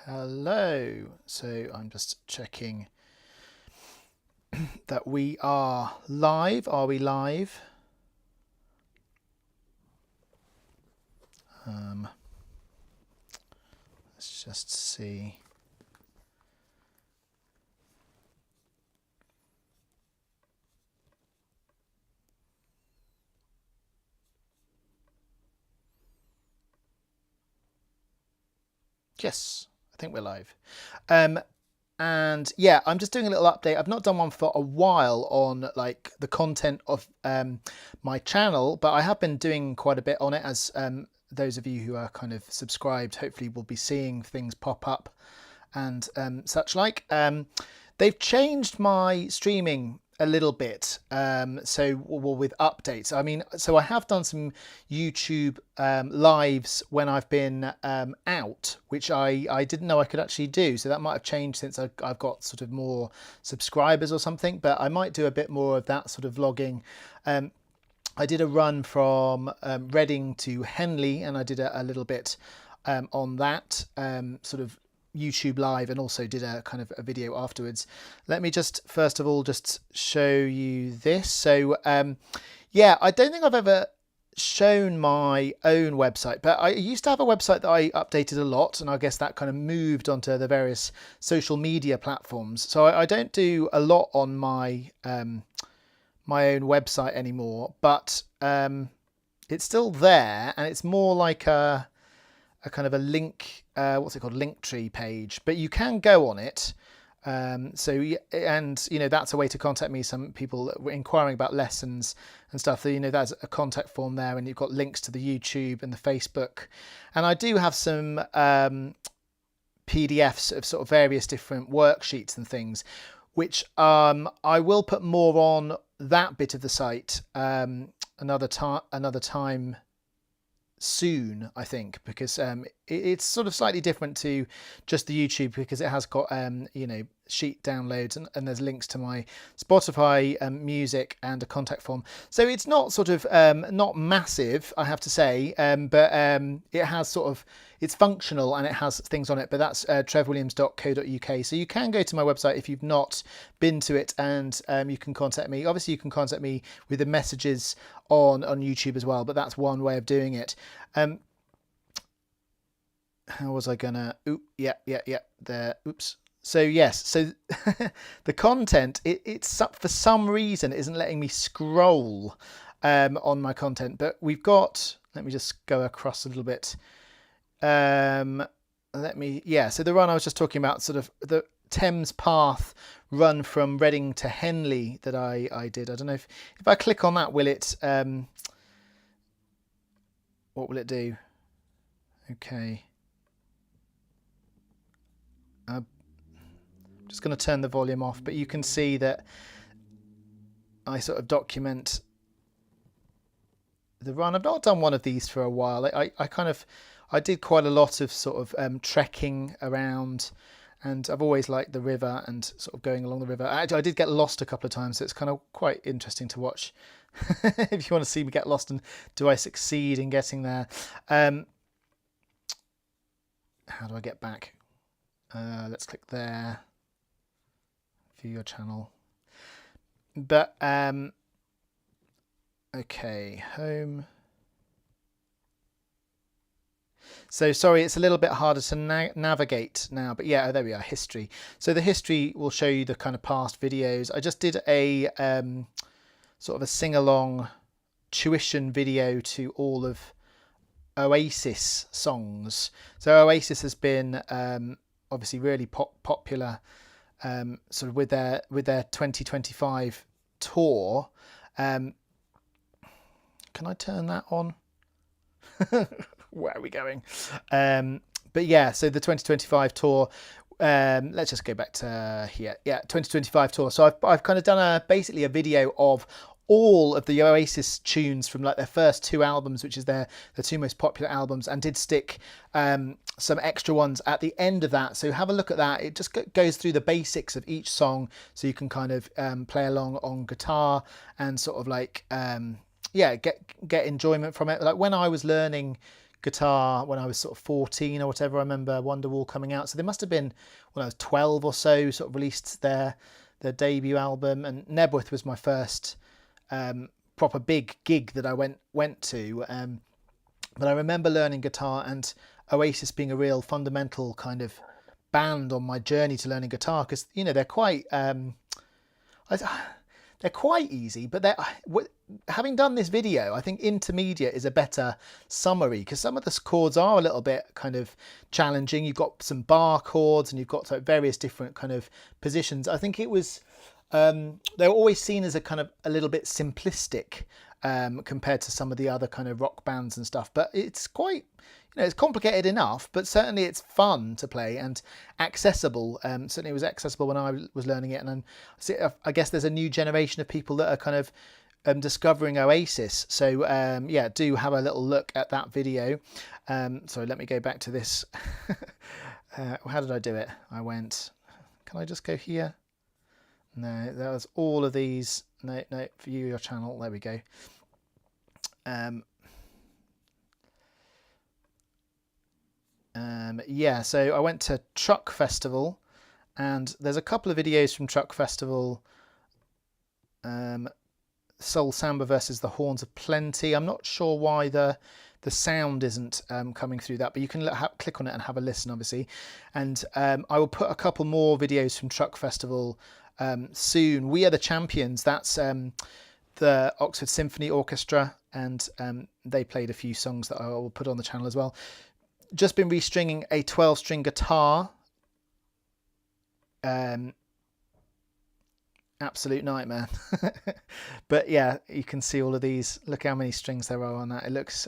Hello. So I'm just checking that we are live. Are we live? Let's just see. Yes, I think we're live. And yeah, I'm just doing a little update. I've not done one for a while on like the content of my channel, but I have been doing quite a bit on it, as those of you who are kind of subscribed hopefully will be seeing things pop up and such like. They've changed my streaming a little bit, well, with updates. I mean, so I have done some YouTube lives when I've been out, which I didn't know I could actually do. So that might have changed since I've got sort of more subscribers or something. But I might do a bit more of that sort of vlogging. I did a run from Reading to Henley, and I did a little bit on that sort of YouTube live, and also did a kind of a video afterwards. Let me just first of all just show you this. So yeah, I don't think I've ever shown my own website, but I used to have a website that I updated a lot, and I guess that kind of moved onto the various social media platforms. So I don't do a lot on my my own website anymore, but it's still there, and it's more like a kind of a link, what's it called, Linktree page, but you can go on it. So, and you know, that's a way to contact me. Some people were inquiring about lessons and stuff. You know, there's a contact form there, and you've got links to the YouTube and the Facebook. And I do have some PDFs of sort of various different worksheets and things, which I will put more on that bit of the site another time soon, I think, because it's sort of slightly different to just the YouTube, because it has got you know, sheet downloads, and there's links to my Spotify music and a contact form. So it's not sort of not massive, I have to say, but it has sort of, it's functional and it has things on it. But that's trevwilliams.co.uk. So you can go to my website if you've not been to it, and you can contact me. Obviously you can contact me with the messages on YouTube as well, but that's one way of doing it. How was I gonna, yeah, there, oops. So yes, so the content, it's for some reason it isn't letting me scroll on my content, but we've got, let me just go across a little bit. Let me, yeah, so the run I was just talking about, sort of the Thames Path run from Reading to Henley that I did. I don't know if I click on that, will it, what will it do? Okay. I'm just going to turn the volume off, but you can see that I sort of document the run. I've not done one of these for a while. I did quite a lot of sort of trekking around, and I've always liked the river and sort of going along the river. Actually, I did get lost a couple of times, so it's kind of quite interesting to watch if you want to see me get lost and do I succeed in getting there. How do I get back? Let's click there, view your channel. But okay, home. So sorry, it's a little bit harder to navigate now, but yeah, there we are, history. So the history will show you the kind of past videos. I just did a sort of a sing-along tuition video to all of Oasis songs. So Oasis has been obviously really popular sort of with their 2025 tour. Can I turn that on? Where are we going? But yeah, so the 2025 tour, let's just go back to here. Yeah, 2025 tour. So I've kind of done basically a video of all of the Oasis tunes from like their first two albums, which is their two most popular albums, and did stick some extra ones at the end of that. So have a look at that. It just goes through the basics of each song, so you can kind of play along on guitar and sort of like yeah, get enjoyment from it. Like when I was learning guitar when I was sort of 14 or whatever. I remember Wonderwall coming out, so they must have been when I was 12 or so, sort of released their debut album. And Nebworth was my first proper big gig that I went to. But I remember learning guitar and Oasis being a real fundamental kind of band on my journey to learning guitar, because you know they're quite easy, but having done this video, I think intermediate is a better summary, because some of the chords are a little bit kind of challenging. You've got some bar chords and you've got various different kind of positions. I think it was they're always seen as a kind of a little bit simplistic compared to some of the other kind of rock bands and stuff, but it's quite, you know, it's complicated enough, but certainly it's fun to play and accessible. Certainly it was accessible when I was learning it, and I guess there's a new generation of people that are kind of discovering Oasis. So yeah, do have a little look at that video. Sorry, let me go back to this. How did I do it? I went, can I just go here? No, that was all of these. No, view your channel. There we go. Yeah, so I went to Truck Festival, and there's a couple of videos from Truck Festival. Soul Samba versus the Horns of Plenty. I'm not sure why the sound isn't coming through that, but you can click on it and have a listen, obviously. And I will put a couple more videos from Truck Festival soon. We Are the Champions, that's the Oxford Symphony Orchestra, and they played a few songs that I will put on the channel as well. Just been restringing a 12-string guitar. Absolute nightmare. But yeah, you can see all of these. Look how many strings there are on that. It looks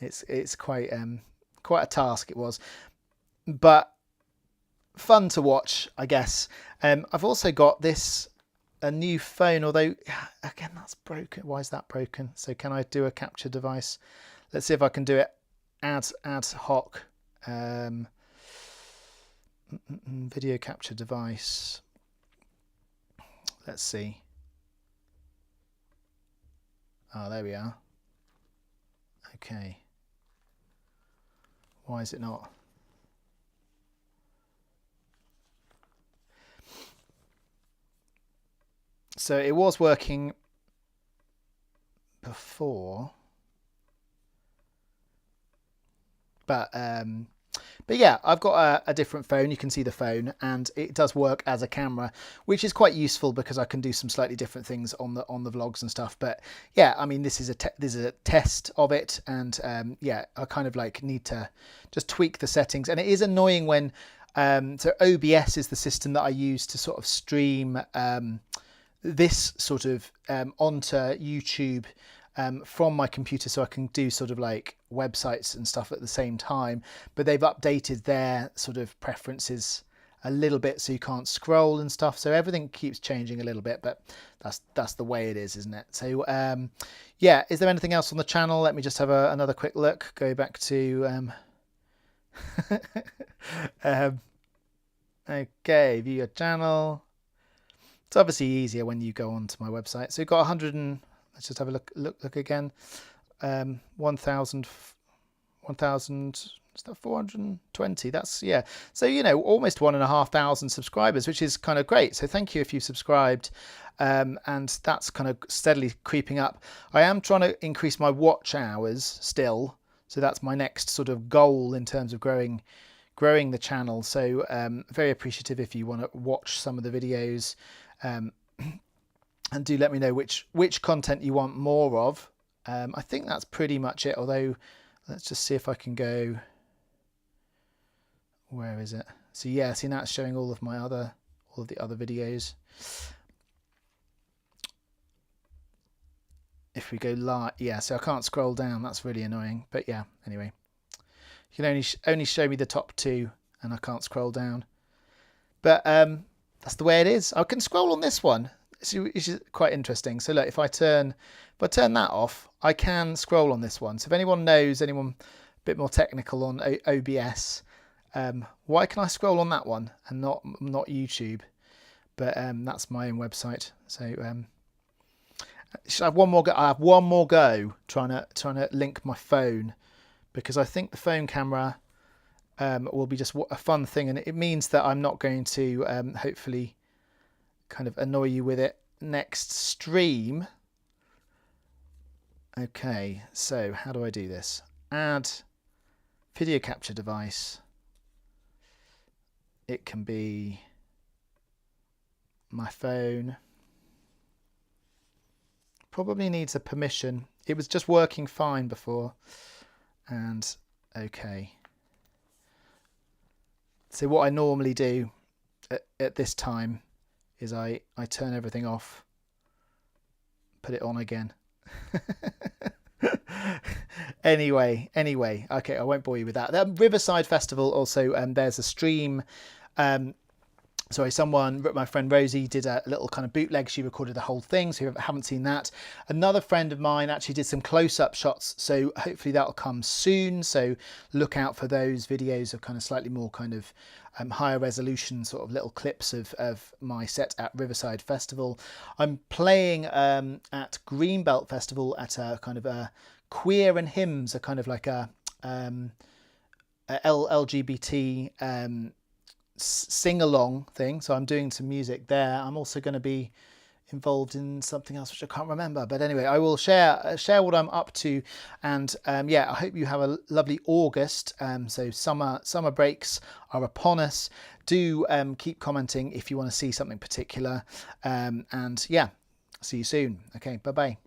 it's quite a task it was, but fun to watch, I guess. I've also got a new phone, although again that's broken. Why is that broken? So can I do a capture device? Let's see if I can do it ad hoc. Video capture device. Let's see. Oh, there we are. Okay. Why is it not? So it was working before, but yeah, I've got a different phone. You can see the phone, and it does work as a camera, which is quite useful because I can do some slightly different things on the vlogs and stuff. But yeah, I mean, this is a test of it, and yeah, I kind of like need to just tweak the settings. And it is annoying when so OBS is the system that I use to sort of stream this sort of onto YouTube from my computer, so I can do sort of like websites and stuff at the same time. But they've updated their sort of preferences a little bit, so you can't scroll and stuff. So everything keeps changing a little bit, but that's the way it is, isn't it? So yeah, is there anything else on the channel? Let me just have another quick look. Go back to okay, view your channel. It's obviously easier when you go onto my website. So you've got 100 and let's just have a look again. 1,000, is that 420? That's, yeah. So, you know, almost 1,500 subscribers, which is kind of great. So thank you if you've subscribed. And that's kind of steadily creeping up. I am trying to increase my watch hours still. So that's my next sort of goal in terms of growing the channel. So very appreciative if you want to watch some of the videos. And do let me know which content you want more of. I think that's pretty much it, although let's just see if I can go, where is it? So yeah, see, now it's showing all of the other videos. If we go live, yeah, so I can't scroll down, that's really annoying. But yeah, anyway, you can only show me the top 2 and I can't scroll down. But that's the way it is. I can scroll on this one. Which is quite interesting. So look, if I turn that off, I can scroll on this one. So if anyone a bit more technical on OBS, why can I scroll on that one and not YouTube? But that's my own website. So should I have one more go? I have one more go trying to link my phone, because I think the phone camera will be just a fun thing, and it means that I'm not going to hopefully kind of annoy you with it next stream. Okay, so how do I do this? Add video capture device. It can be my phone. Probably needs a permission. It was just working fine before. And okay. So what I normally do at this time is I turn everything off, put it on again. Anyway, okay, I won't bore you with that. Riverside Festival also, there's a stream. Sorry, my friend Rosie did a little kind of bootleg. She recorded the whole thing, so if you haven't seen that. Another friend of mine actually did some close-up shots, so hopefully that'll come soon. So look out for those videos of kind of slightly more kind of higher resolution sort of little clips of my set at Riverside Festival. I'm playing at Greenbelt Festival at a kind of a Queer and Hymns, a kind of like a LGBT sing-along thing. So I'm doing some music there. I'm also going to be involved in something else which I can't remember, but anyway, I will share what I'm up to. And yeah, I hope you have a lovely August. So summer breaks are upon us. Do keep commenting if you want to see something particular, and yeah, see you soon. Okay, bye bye.